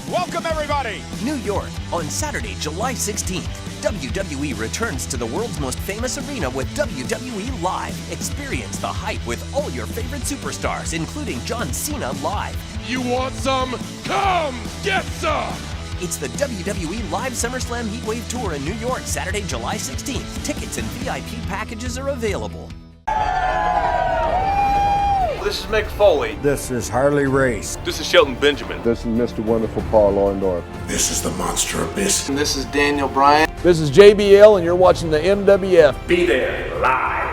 Welcome, everybody! New York, on Saturday, July 16th. WWE returns to the world's most famous arena with WWE Live. Experience the hype with all your favorite superstars, including John Cena live. You want some? Come get some! It's the WWE Live SummerSlam Heatwave Tour in New York, Saturday, July 16th. Tickets and VIP packages are available. This is Mick Foley. This is Harley Race. This is Shelton Benjamin. This is Mr. Wonderful Paul Orndorff. This is the Monster Abyss. And this is Daniel Bryan. This is JBL, and you're watching the MWF. Be there live.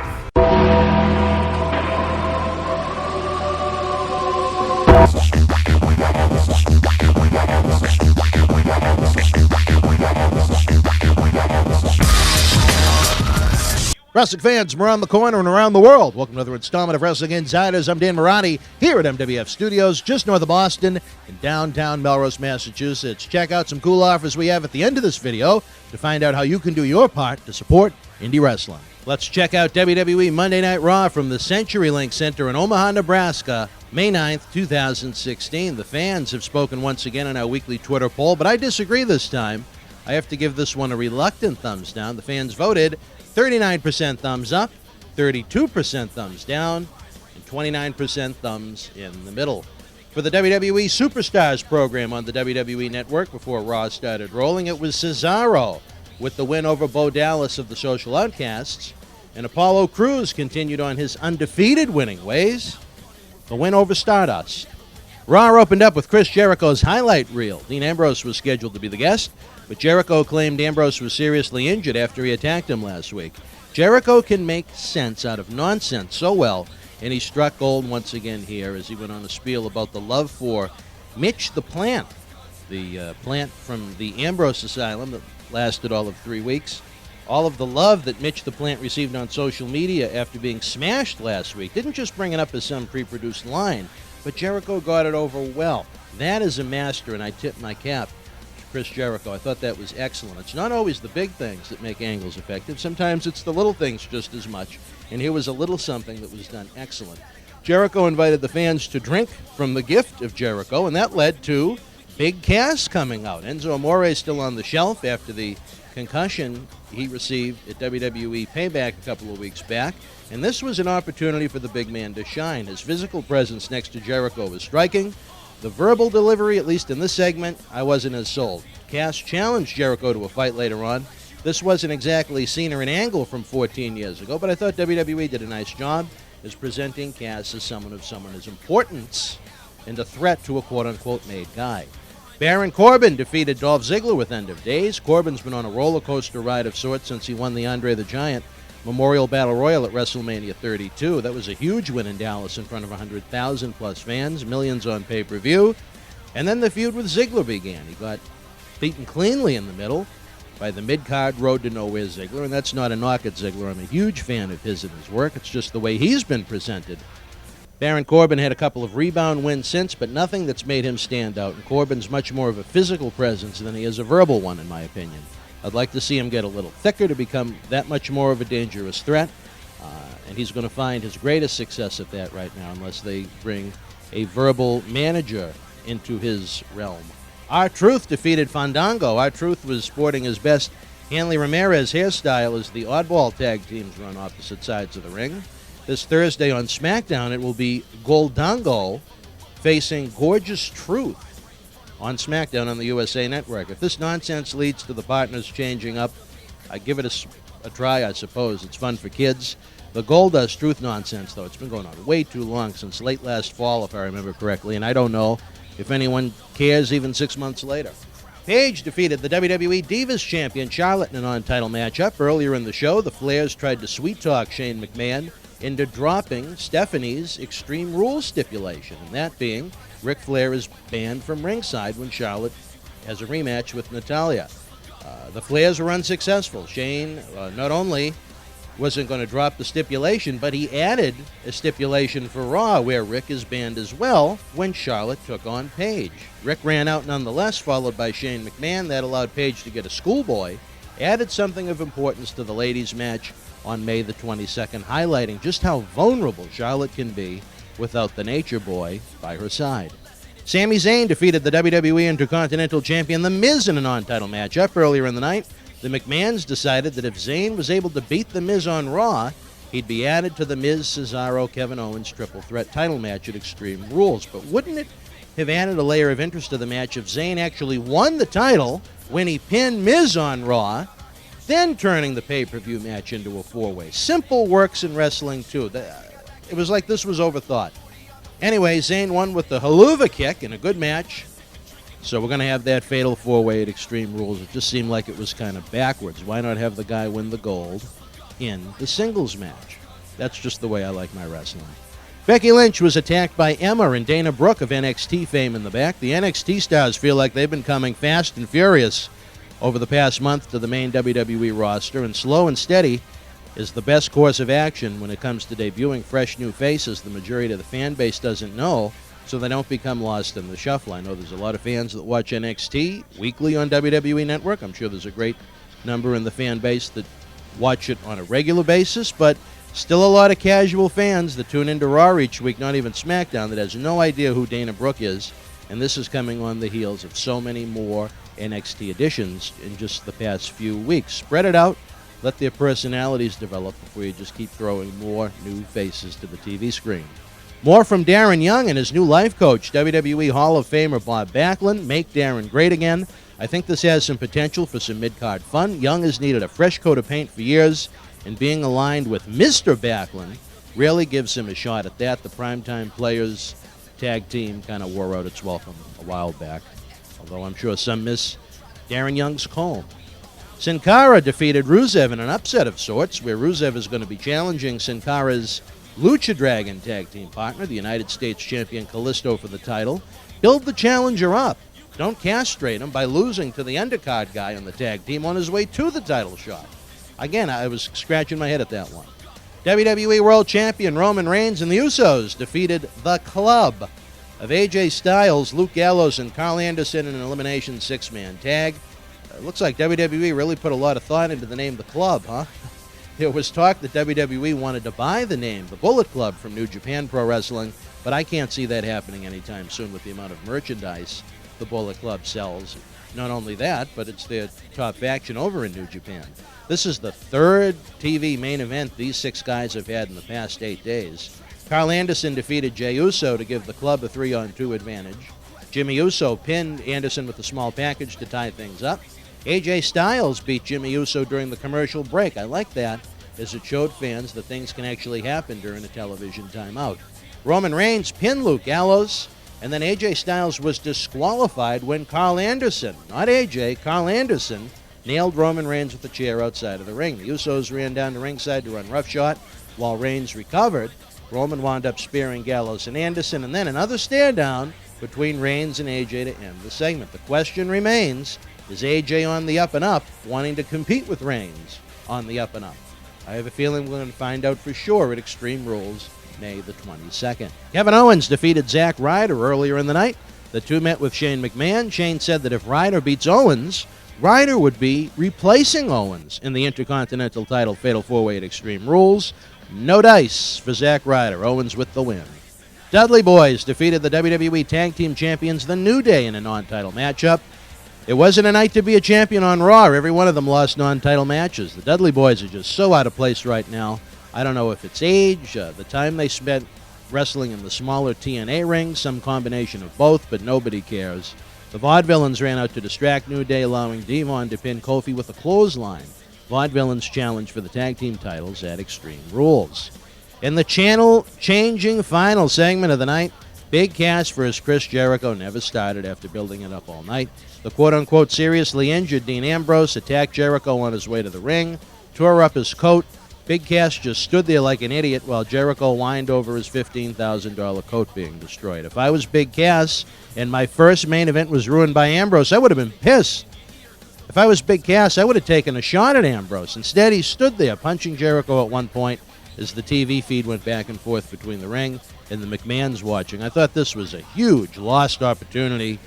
Wrestling fans from around the corner and around the world, welcome to another installment of Wrestling Insiders. I'm Dan Marani here at MWF Studios, just north of Boston in downtown Melrose, Massachusetts. Check out some cool offers we have at the end of this video to find out how you can do your part to support indie wrestling. Let's check out WWE Monday Night Raw from the CenturyLink Center in Omaha, Nebraska, May 9th, 2016. The fans have spoken once again in our weekly Twitter poll, but I disagree this time. I have to give this one a reluctant thumbs down. The fans voted 39% thumbs up, 32% thumbs down, and 29% thumbs in the middle. For the WWE Superstars program on the WWE Network before Raw started rolling, it was Cesaro with the win over Bo Dallas of the Social Outcasts, and Apollo Crews continued on his undefeated winning ways, the win over Stardust. Raw opened up with Chris Jericho's highlight reel. Dean Ambrose was scheduled to be the guest, but Jericho claimed Ambrose was seriously injured after he attacked him last week. Jericho can make sense out of nonsense so well, and he struck gold once again here as he went on a spiel about the love for Mitch the Plant, the plant from the Ambrose Asylum that lasted all of 3 weeks. All of the love that Mitch the Plant received on social media after being smashed last week didn't just bring it up as some pre-produced line, but Jericho got it over well. That is a master, and I tip my cap to Chris Jericho. I thought that was excellent. It's not always the big things that make angles effective. Sometimes it's the little things just as much, and here was a little something that was done excellent. Jericho invited the fans to drink from the gift of Jericho, and that led to Big Cass coming out. Enzo Amore is still on the shelf after the concussion he received at WWE Payback a couple of weeks back, and this was an opportunity for the big man to shine. His physical presence next to Jericho was striking. The verbal delivery, at least in this segment, I wasn't as sold. Cass challenged Jericho to a fight later on. This wasn't exactly Cena and Angle from 14 years ago, but I thought WWE did a nice job as presenting Cass as someone of his importance and a threat to a quote-unquote made guy. Baron Corbin defeated Dolph Ziggler with End of Days. Corbin's been on a roller coaster ride of sorts since he won the Andre the Giant Memorial Battle Royal at WrestleMania 32. That was a huge win in Dallas in front of 100,000 plus fans, millions on pay-per-view. And then the feud with Ziggler began. He got beaten cleanly in the middle by the mid-card Road to Nowhere Ziggler, and that's not a knock at Ziggler. I'm a huge fan of his and his work. It's just the way he's been presented. Baron Corbin had a couple of rebound wins since, but nothing that's made him stand out. And Corbin's much more of a physical presence than he is a verbal one, in my opinion. I'd like to see him get a little thicker to become that much more of a dangerous threat. And he's going to find his greatest success at that right now, unless they bring a verbal manager into his realm. R-Truth defeated Fandango. R-Truth was sporting his best Hanley Ramirez hairstyle as the oddball tag teams run opposite sides of the ring. This Thursday on SmackDown, it will be Goldango facing Gorgeous Truth on SmackDown on the USA Network. If this nonsense leads to the partners changing up, I give it a try, I suppose. It's fun for kids. The Goldust Truth nonsense, though, it's been going on way too long, since late last fall, if I remember correctly, and I don't know if anyone cares even 6 months later. Paige defeated the WWE Divas champion Charlotte in a non-title matchup. Earlier in the show, the Flairs tried to sweet-talk Shane McMahon into dropping Stephanie's Extreme Rules stipulation, and that being Ric Flair is banned from ringside when Charlotte has a rematch with Natalya. The Flairs were unsuccessful. Shane not only wasn't going to drop the stipulation, but he added a stipulation for Raw where Ric is banned as well when Charlotte took on Paige. Ric ran out nonetheless, followed by Shane McMahon. That allowed Paige to get a schoolboy, added something of importance to the ladies' match on May the 22nd, highlighting just how vulnerable Charlotte can be without the Nature Boy by her side. Sami Zayn defeated the WWE Intercontinental Champion The Miz in a non-title matchup earlier in the night. The McMahons decided that if Zayn was able to beat The Miz on Raw, he'd be added to the Miz, Cesaro, Kevin Owens triple threat title match at Extreme Rules. But wouldn't it have added a layer of interest to the match if Zayn actually won the title when he pinned Miz on Raw, then turning the pay-per-view match into a four-way? Simple works in wrestling, too. It was like this was overthought. Anyway, Zayn won with the haluva kick in a good match. So we're going to have that fatal four-way at Extreme Rules. It just seemed like it was kind of backwards. Why not have the guy win the gold in the singles match? That's just the way I like my wrestling. Becky Lynch was attacked by Emma and Dana Brooke of NXT fame in the back. The NXT stars feel like they've been coming fast and furious over the past month to the main WWE roster, and slow and steady is the best course of action when it comes to debuting fresh new faces the majority of the fan base doesn't know, so they don't become lost in the shuffle. I know there's a lot of fans that watch NXT weekly on WWE Network. I'm sure there's a great number in the fan base that watch it on a regular basis, but still a lot of casual fans that tune into Raw each week, not even SmackDown, that has no idea who Dana Brooke is, and this is coming on the heels of so many more NXT additions in just the past few weeks. Spread it out, let their personalities develop before you just keep throwing more new faces to the TV screen. More from Darren Young and his new life coach, WWE Hall of Famer Bob Backlund. Make Darren great again. I think this has some potential for some mid-card fun. Young has needed a fresh coat of paint for years, and being aligned with Mr. Backlund really gives him a shot at that. The Primetime Players tag team kind of wore out its welcome a while back, although I'm sure some miss Darren Young's comb. Sin Cara defeated Rusev in an upset of sorts, where Rusev is going to be challenging Sin Cara's Lucha Dragon tag team partner, the United States champion Kalisto, for the title. Build the challenger up. Don't castrate him by losing to the undercard guy on the tag team on his way to the title shot. Again, I was scratching my head at that one. WWE World Champion Roman Reigns and the Usos defeated The Club of AJ Styles, Luke Gallows, and Carl Anderson in an elimination six-man tag. It looks like WWE really put a lot of thought into the name The Club, huh? There was talk that WWE wanted to buy the name The Bullet Club from New Japan Pro Wrestling, but I can't see that happening anytime soon with the amount of merchandise the Bullet Club sells. Not only that, but it's their top faction over in New Japan. This is the third TV main event these six guys have had in the past 8 days. Carl Anderson defeated Jey Uso to give the club a 3-on-2 advantage. Jimmy Uso pinned Anderson with a small package to tie things up. AJ Styles beat Jimmy Uso during the commercial break. I like that, as it showed fans that things can actually happen during a television timeout. Roman Reigns pinned Luke Gallows, and then AJ Styles was disqualified when Carl Anderson, not AJ, Carl Anderson, nailed Roman Reigns with a chair outside of the ring. The Usos ran down to ringside to run roughshod. While Reigns recovered, Roman wound up spearing Gallows and Anderson, and then another stare down between Reigns and AJ to end the segment. The question remains, is AJ on the up and up, wanting to compete with Reigns on the up and up? I have a feeling we're going to find out for sure at Extreme Rules, May the 22nd. Kevin Owens defeated Zack Ryder earlier in the night. The two met with Shane McMahon. Shane said that if Ryder beats Owens, Ryder would be replacing Owens in the Intercontinental title Fatal 4-Way at Extreme Rules. No dice for Zack Ryder. Owens with the win. Dudley Boys defeated the WWE Tag Team Champions The New Day in a non-title matchup. It wasn't a night to be a champion on Raw. Every one of them lost non-title matches. The Dudley Boys are just so out of place right now. I don't know if it's age, the time they spent wrestling in the smaller TNA ring, some combination of both, but nobody cares. The Vaudevillains ran out to distract New Day, allowing Devon to pin Kofi with a clothesline. Vaudevillains challenge for the tag team titles at Extreme Rules. In the channel-changing final segment of the night, Big Cass vs. Chris Jericho never started after building it up all night. The quote-unquote seriously injured Dean Ambrose attacked Jericho on his way to the ring, tore up his coat. Big Cass just stood there like an idiot while Jericho whined over his $15,000 coat being destroyed. If I was Big Cass and my first main event was ruined by Ambrose, I would have been pissed. If I was Big Cass, I would have taken a shot at Ambrose. Instead, he stood there punching Jericho at one point as the TV feed went back and forth between the ring and the McMahons watching. I thought this was a huge lost opportunity.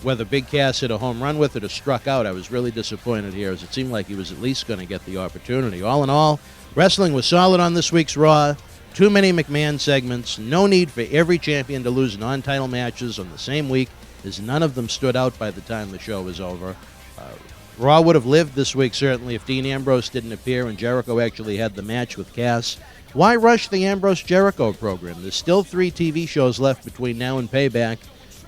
whether Big Cass hit a home run with it or struck out, I was really disappointed here, as it seemed like he was at least going to get the opportunity. All in all, wrestling was solid on this week's Raw. Too many McMahon segments. No need for every champion to lose non-title matches on the same week, as none of them stood out by the time the show was over. Raw would have lived this week, certainly, if Dean Ambrose didn't appear and Jericho actually had the match with Cass. Why rush the Ambrose-Jericho program? There's still 3 TV shows left between now and Payback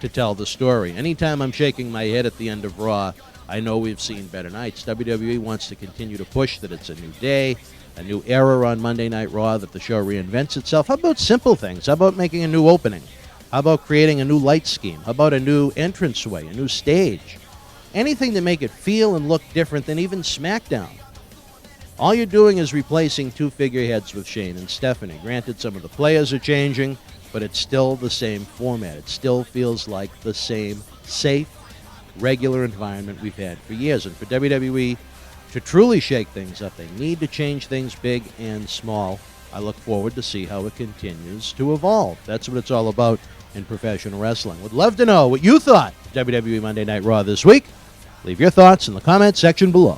to tell the story. Anytime I'm shaking my head at the end of Raw, I know we've seen better nights. WWE wants to continue to push that it's a new day, a new era on Monday Night Raw, that the show reinvents itself. How about simple things? How about making a new opening? How about creating a new light scheme? How about a new entranceway, a new stage? Anything to make it feel and look different than even SmackDown. All you're doing is replacing 2 figureheads with Shane and Stephanie. Granted, some of the players are changing, but it's still the same format. It still feels like the same safe, regular environment we've had for years. And for WWE to truly shake things up, they need to change things big and small. I look forward to see how it continues to evolve. That's what it's all about in professional wrestling. Would love to know what you thought of WWE Monday Night Raw this week. Leave your thoughts in the comment section below.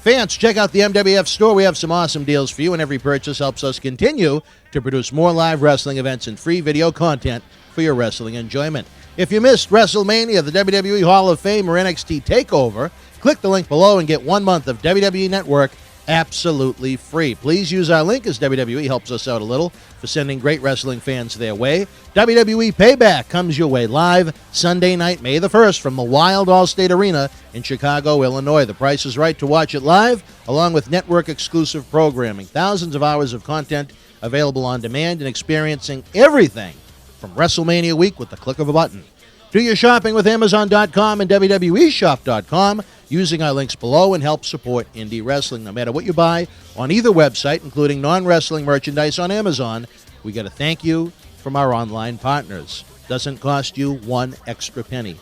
Fans, check out the MWF store. We have some awesome deals for you, and every purchase helps us continue to produce more live wrestling events and free video content for your wrestling enjoyment. If you missed WrestleMania, the WWE Hall of Fame, or NXT TakeOver, click the link below and get 1 month of WWE Network absolutely free. Please use our link, as WWE helps us out a little for sending great wrestling fans their way. WWE Payback comes your way live Sunday night, May the 1st, from the Wild Allstate Arena in Chicago, Illinois. The price is right to watch it live, along with network-exclusive programming. Thousands of hours of content available on demand, and experiencing everything from WrestleMania week with the click of a button. Do your shopping with Amazon.com and WWEshop.com using our links below, and help support indie wrestling. No matter what you buy on either website, including non-wrestling merchandise on Amazon, we get a thank you from our online partners. Doesn't cost you 1 extra penny.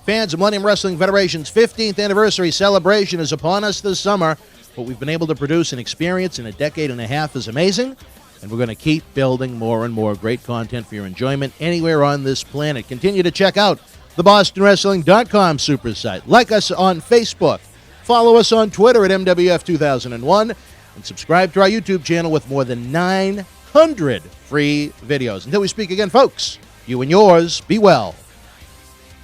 Fans, the Millennium Wrestling Federation's 15th anniversary celebration is upon us this summer. What we've been able to produce and experience in a decade and a half is amazing, and we're going to keep building more and more great content for your enjoyment anywhere on this planet. Continue to check out the BostonWrestling.com super site. Like us on Facebook. Follow us on Twitter at MWF2001. And subscribe to our YouTube channel with more than 900 free videos. Until we speak again, folks, you and yours, be well.